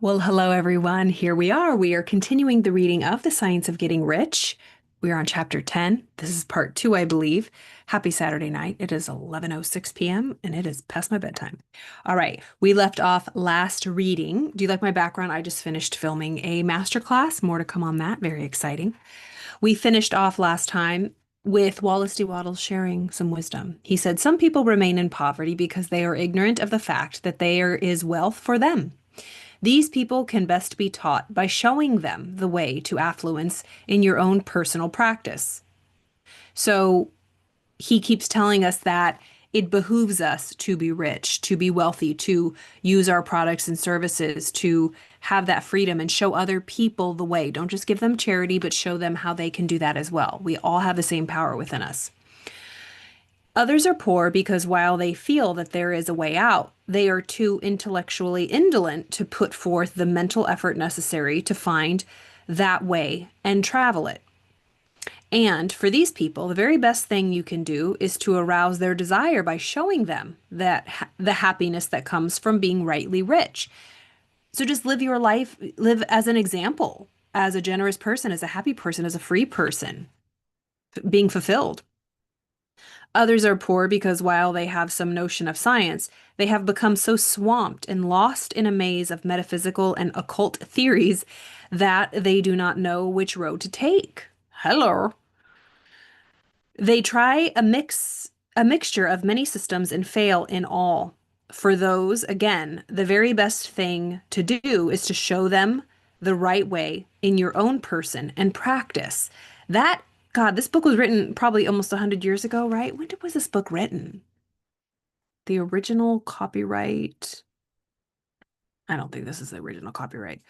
Well, hello, everyone. Here we are. We are continuing the reading of The Science of Getting Rich. We are on chapter 10. This is part 2, I believe. Happy Saturday night. It is 11:06 p.m. and it is past my bedtime. All right. We left off last reading. Do you like my background? I just finished filming a masterclass. More to come on that. Very exciting. We finished off last time with Wallace D. Wattles sharing some wisdom. He said, some people remain in poverty because they are ignorant of the fact that there is wealth for them. These people can best be taught by showing them the way to affluence in your own personal practice. So he keeps telling us that it behooves us to be rich, to be wealthy, to use our products and services, to have that freedom and show other people the way. Don't just give them charity, but show them how they can do that as well. We all have the same power within us. Others are poor because while they feel that there is a way out, they are too intellectually indolent to put forth the mental effort necessary to find that way and travel it. And for these people, the very best thing you can do is to arouse their desire by showing them that the happiness that comes from being rightly rich. So just live your life, live as an example, as a generous person, as a happy person, as a free person, being fulfilled. Others are poor because while they have some notion of science, they have become so swamped and lost in a maze of metaphysical and occult theories that they do not know which road to take. Hello. They try a mixture of many systems and fail in all. For those, again, the very best thing to do is to show them the right way in your own person and practice. That, God, this book was written probably almost 100 years ago, right? Was this book written? The original copyright. I don't think this is the original copyright.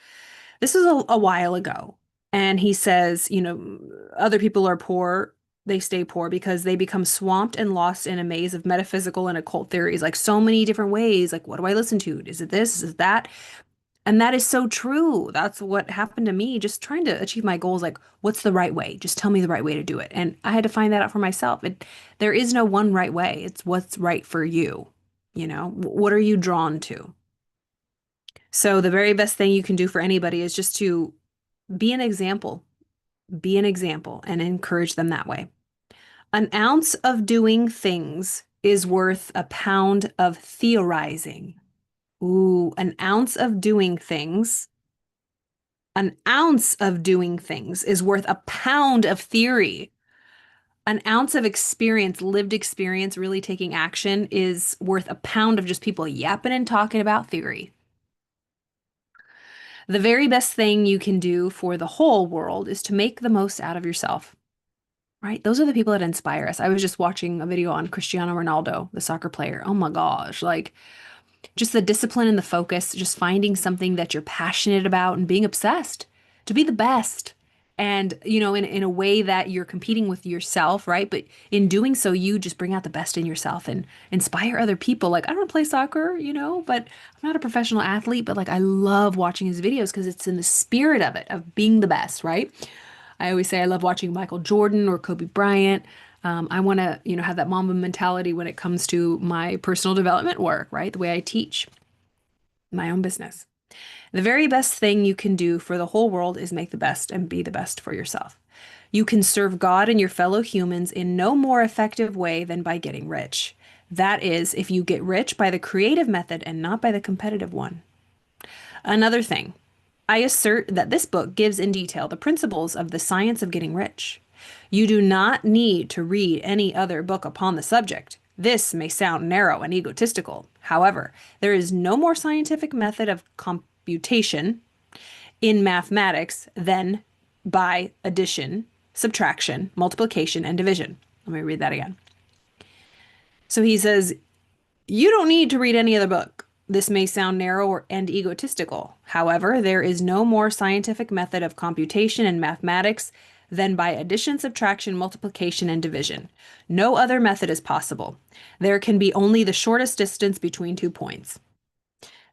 This is a while ago. And he says, other people are poor. They stay poor because they become swamped and lost in a maze of metaphysical and occult theories, like so many different ways. Like, what do I listen to? Is it this? Is it that? And that is so true. That's what happened to me, just trying to achieve my goals. Like, what's the right way? Just tell me the right way to do it. And I had to find that out for myself. There is no one right way. It's what's right for you. What are you drawn to? So the very best thing you can do for anybody is just to be an example, be an example and encourage them that way. An ounce of doing things is worth a pound of theorizing. Ooh, an ounce of doing things is worth a pound of theory. An ounce of experience, lived experience, really taking action is worth a pound of just people yapping and talking about theory. The very best thing you can do for the whole world is to make the most out of yourself, right? Those are the people that inspire us. I was just watching a video on Cristiano Ronaldo, the soccer player. Oh my gosh, like just the discipline and the focus, just finding something that you're passionate about and being obsessed to be the best. And, in a way that you're competing with yourself, right? But in doing so, you just bring out the best in yourself and inspire other people. Like, I don't play soccer, but I'm not a professional athlete, but like, I love watching his videos because it's in the spirit of it, of being the best, right? I always say I love watching Michael Jordan or Kobe Bryant. I want to, have that Mamba mentality when it comes to my personal development work, right? The way I teach my own business. The very best thing you can do for the whole world is make the best and be the best for yourself. You can serve God and your fellow humans in no more effective way than by getting rich. That is, if you get rich by the creative method and not by the competitive one. Another thing, I assert that this book gives in detail the principles of the science of getting rich. You do not need to read any other book upon the subject. This may sound narrow and egotistical. However, there is no more scientific method of computation in mathematics than by addition, subtraction, multiplication, and division. Let me read that again. So he says, you don't need to read any other book. This may sound narrow and egotistical. However, there is no more scientific method of computation in mathematics than by addition, subtraction, multiplication, and division. No other method is possible. There can be only the shortest distance between 2 points.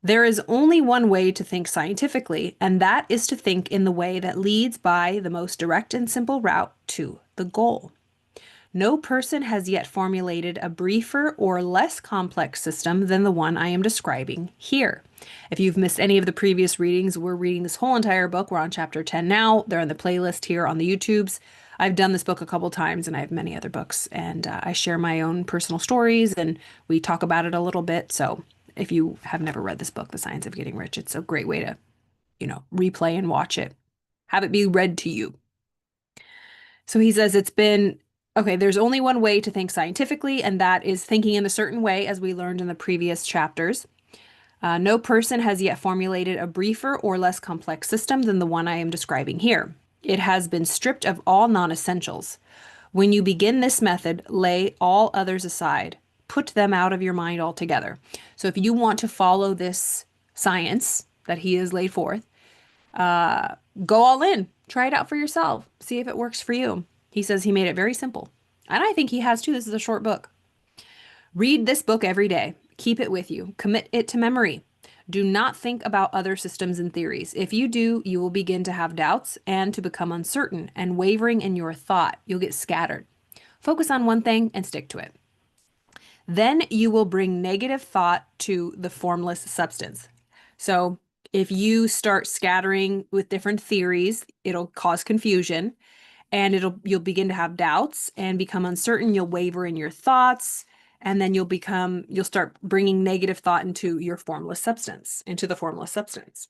There is only one way to think scientifically, and that is to think in the way that leads by the most direct and simple route to the goal. No person has yet formulated a briefer or less complex system than the one I am describing here. If you've missed any of the previous readings, we're reading this whole entire book. We're on chapter 10 now. They're on the playlist here on the YouTubes. I've done this book a couple times and I have many other books, and I share my own personal stories and we talk about it a little bit. So if you have never read this book, The Science of Getting Rich, it's a great way to, replay and watch it. Have it be read to you. So he says okay, there's only one way to think scientifically, and that is thinking in a certain way, as we learned in the previous chapters. No person has yet formulated a briefer or less complex system than the one I am describing here. It has been stripped of all non-essentials. When you begin this method, lay all others aside. Put them out of your mind altogether. So if you want to follow this science that he has laid forth, go all in. Try it out for yourself. See if it works for you. He says he made it very simple. And I think he has too. This is a short book. Read this book every day. Keep it with you. Commit it to memory. Do not think about other systems and theories. If you do, you will begin to have doubts and to become uncertain and wavering in your thought. You'll get scattered. Focus on one thing and stick to it. Then you will bring negative thought to the formless substance. So if you start scattering with different theories, it'll cause confusion and you'll begin to have doubts and become uncertain. You'll waver in your thoughts, and then you'll start bringing negative thought into your formless substance, into the formless substance.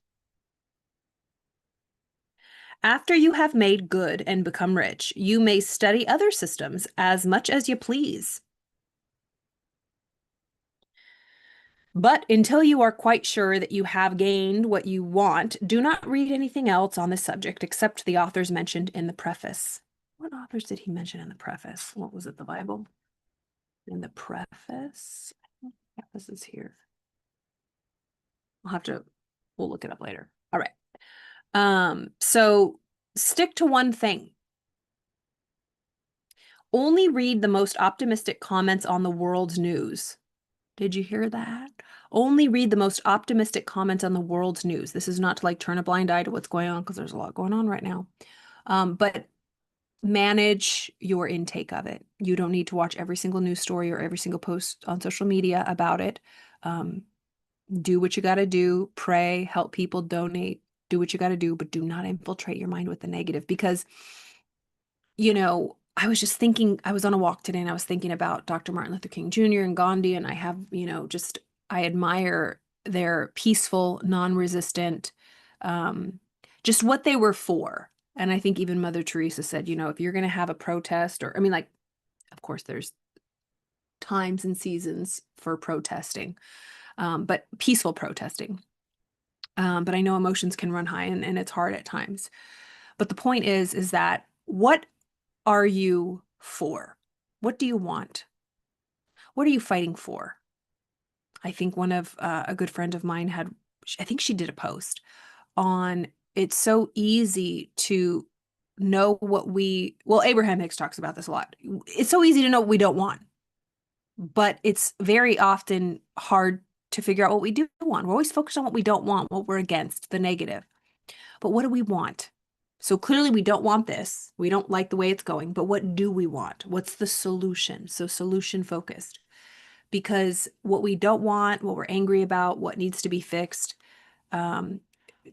After you have made good and become rich, you may study other systems as much as you please. But until you are quite sure that you have gained what you want, do not read anything else on this subject except the authors mentioned in the preface. What authors did he mention in the preface? What was it, the Bible? In the preface? Yeah, this is here. We'll look it up later. All right. So stick to one thing. Only read the most optimistic comments on the world's news. Did you hear that? Only read the most optimistic comments on the world's news. This is not to like turn a blind eye to what's going on, because there's a lot going on right now. But manage your intake of it. You don't need to watch every single news story or every single post on social media about it. Do what you got to do, pray, help people, donate, do what you got to do, but do not infiltrate your mind with the negative, because, I was just thinking, I was on a walk today and I was thinking about Dr. Martin Luther King Jr. and Gandhi, and I have, I admire their peaceful, non-resistant, just what they were for. And I think even Mother Teresa said, if you're going to have a protest, or, of course, there's times and seasons for protesting, but peaceful protesting. But I know emotions can run high and it's hard at times. But the point is that what are you for? What do you want? What are you fighting for? I think one of a good friend of mine I think she did a post on, it's so easy to know Abraham Hicks talks about this a lot. It's so easy to know what we don't want, but it's very often hard to figure out what we do want. We're always focused on what we don't want, what we're against, the negative. But what do we want? So clearly we don't want this. We don't like the way it's going, but what do we want? What's the solution? So solution focused, because what we don't want, what we're angry about, what needs to be fixed,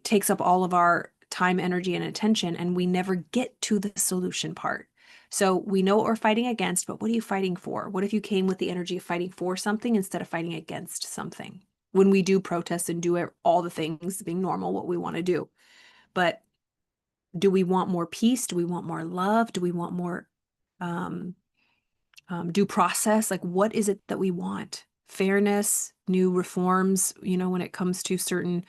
takes up all of our time, energy, and attention, and we never get to the solution part. So we know what we're fighting against, but what are you fighting for? What if you came with the energy of fighting for something instead of fighting against something? When we do protest and do all the things being normal, what we want to do. But do we want more peace? Do we want more love? Do we want more due process? Like, what is it that we want? Fairness, new reforms, when it comes to certain,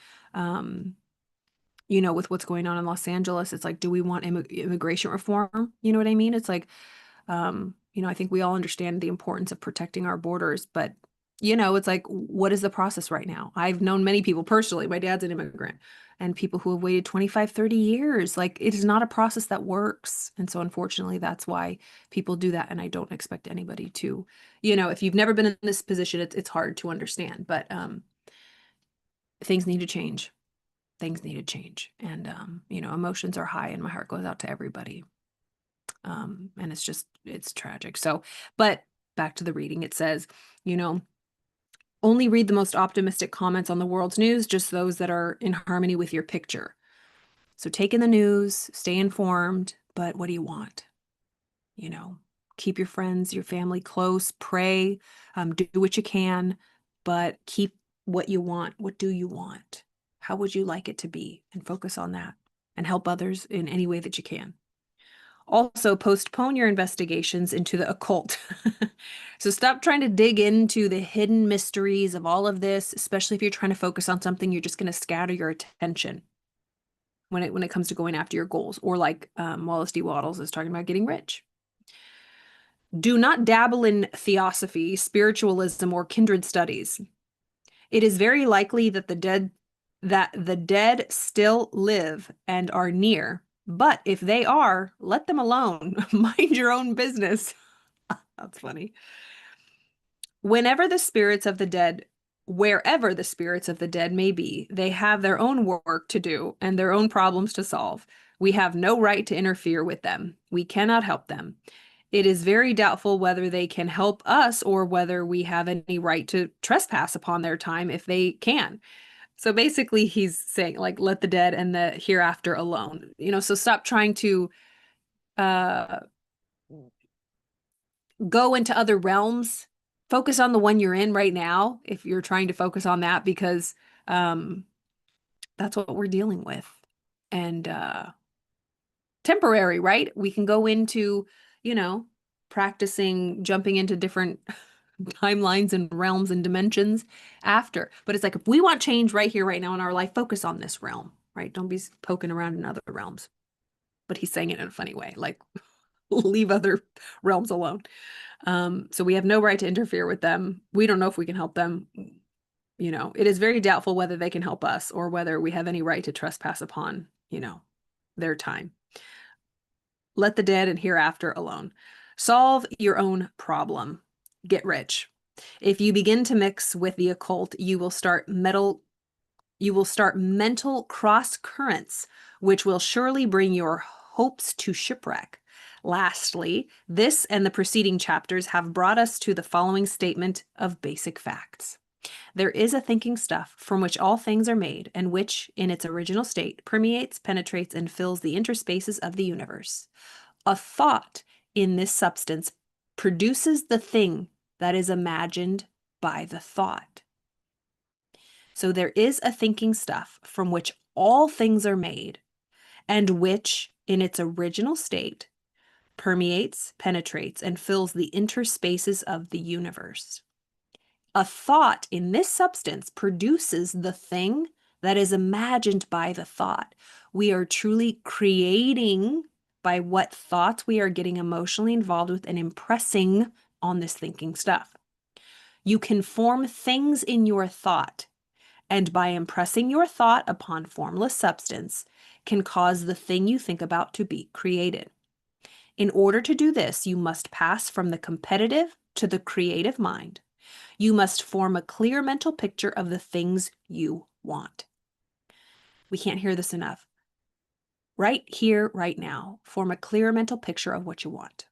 with what's going on in Los Angeles, it's like, do we want immigration reform? You know what I mean? It's like, I think we all understand the importance of protecting our borders, but it's like, what is the process right now? I've known many people personally. My dad's an immigrant, and people who have waited 25, 30 years. Like, it is not a process that works. And so unfortunately, that's why people do that. And I don't expect anybody to, if you've never been in this position, it's hard to understand, but things need to change. Things need to change. And, emotions are high, and my heart goes out to everybody. And it's tragic. So, but back to the reading, it says, you know, only read the most optimistic comments on the world's news, just those that are in harmony with your picture. So take in the news, stay informed, but what do you want? You know, keep your friends, your family close, pray, do what you can, but keep what you want. What do you want? How would you like it to be? And focus on that and help others in any way that you can. Also, postpone your investigations into the occult. So stop trying to dig into the hidden mysteries of all of this, especially if you're trying to focus on something, you're just going to scatter your attention when it comes to going after your goals. Or like Wallace D. Wattles is talking about getting rich. Do not dabble in theosophy, spiritualism, or kindred studies. It is very likely that the dead still live and are near. But if they are, let them alone. Mind your own business. That's funny. Wherever the spirits of the dead may be, they have their own work to do and their own problems to solve. We have no right to interfere with them. We cannot help them. It is very doubtful whether they can help us or whether we have any right to trespass upon their time if they can. So basically, he's saying, like, let the dead and the hereafter alone. So stop trying to uh, go into other realms. Focus on the one you're in right now if you're trying to focus on that, because that's what we're dealing with. And temporary, right? We can go into, practicing jumping into different timelines and realms and dimensions after. But it's like, if we want change right here, right now in our life, focus on this realm, right? Don't be poking around in other realms. But he's saying it in a funny way, like leave other realms alone. So we have no right to interfere with them. We don't know if we can help them. It is very doubtful whether they can help us or whether we have any right to trespass upon, their time. Let the dead and hereafter alone. Solve your own problem. Get rich. If you begin to mix with the occult, you will start mental cross currents, which will surely bring your hopes to shipwreck. Lastly, this and the preceding chapters have brought us to the following statement of basic facts. There is a thinking stuff from which all things are made, and which, in its original state, permeates, penetrates, and fills the interspaces of the universe. A thought in this substance produces the thing that is imagined by the thought. So there is a thinking stuff from which all things are made, and which, in its original state, permeates, penetrates, and fills the interspaces of the universe. A thought in this substance produces the thing that is imagined by the thought. We are truly creating by what thoughts we are getting emotionally involved with and impressing on this thinking stuff. You can form things in your thought, and by impressing your thought upon formless substance, can cause the thing you think about to be created. In order to do this, you must pass from the competitive to the creative mind. You must form a clear mental picture of the things you want. We can't hear this enough. Right here, right now, form a clear mental picture of what you want.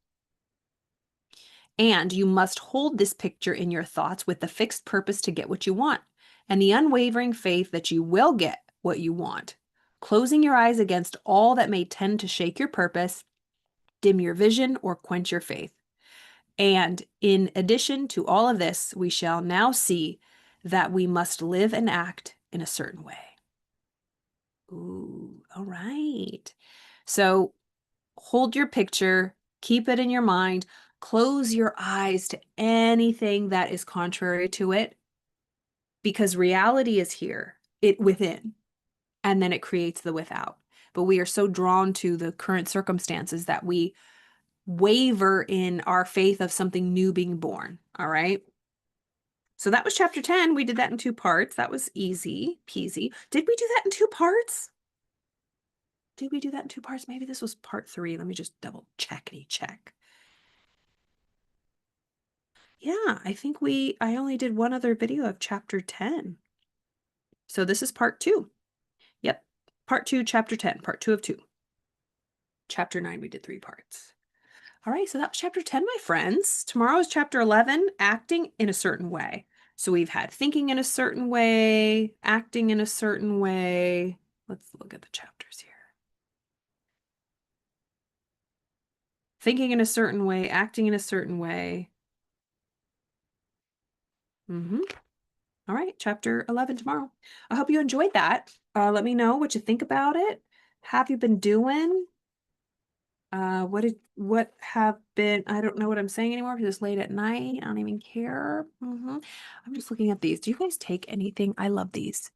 And you must hold this picture in your thoughts with the fixed purpose to get what you want, and the unwavering faith that you will get what you want, closing your eyes against all that may tend to shake your purpose, dim your vision, or quench your faith. And in addition to all of this, we shall now see that we must live and act in a certain way. Ooh, all right. So hold your picture, keep it in your mind, close your eyes to anything that is contrary to it, because reality is here, it within, and then it creates the without. But we are so drawn to the current circumstances that we waver in our faith of something new being born. All right. So that was chapter 10. We did that in 2 parts. That was easy peasy. Did we do that in 2 parts? Did we do that in 2 parts? Maybe this was part 3. Let me just double check. Yeah, I think I only did one other video of chapter 10. So this is part 2. Yep. Part 2, chapter 10, part 2 of 2. Chapter 9, we did 3 parts. All right, so that was chapter 10, my friends. Tomorrow is chapter 11, acting in a certain way. So we've had thinking in a certain way, acting in a certain way. Let's look at the chapters here. Thinking in a certain way, acting in a certain way. Mm-hmm. All right, chapter 11 tomorrow. I hope you enjoyed that. Let me know what you think about it. Have you been doing? What have been, I don't know what I'm saying anymore because it's late at night. I don't even care. I'm just looking at these. Do you guys take anything? I love these.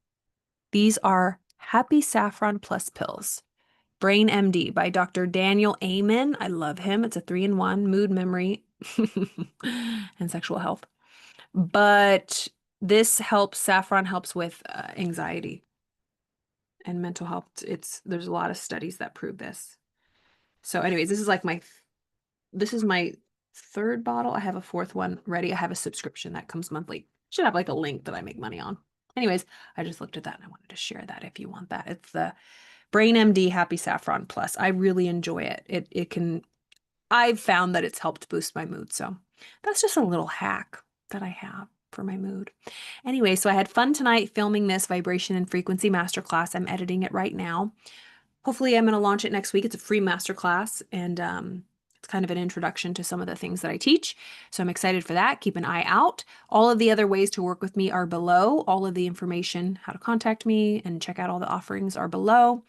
These are Happy Saffron Plus pills. Brain MD by Dr. Daniel Amen. I love him. It's a 3-in-1 mood, memory, and sexual health. But this helps, saffron helps with anxiety and mental health. There's a lot of studies that prove this. So anyways, this is my third bottle. I have a fourth one ready. I have a subscription that comes monthly. Should have like a link that I make money on. Anyways, I just looked at that and I wanted to share that if you want that. It's the Brain MD Happy Saffron Plus. I really enjoy it. I've found that it's helped boost my mood. So that's just a little hack that I have for my mood. Anyway, so I had fun tonight filming this vibration and frequency masterclass. I'm editing it right now. Hopefully I'm going to launch it next week. It's a free masterclass and it's kind of an introduction to some of the things that I teach. So I'm excited for that. Keep an eye out. All of the other ways to work with me are below. All of the information, how to contact me and check out all the offerings are below.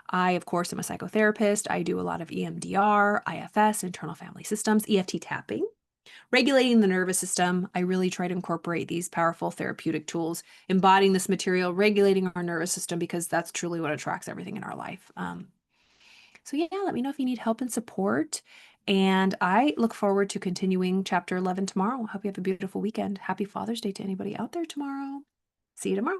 I, of course, am a psychotherapist. I do a lot of EMDR, IFS, internal family systems, EFT tapping. Regulating the nervous system, I really try to incorporate these powerful therapeutic tools, embodying this material, regulating our nervous system, because that's truly what attracts everything in our life. So yeah, let me know if you need help and support. And I look forward to continuing chapter 11 tomorrow. I hope you have a beautiful weekend. Happy Father's Day to anybody out there tomorrow. See you tomorrow.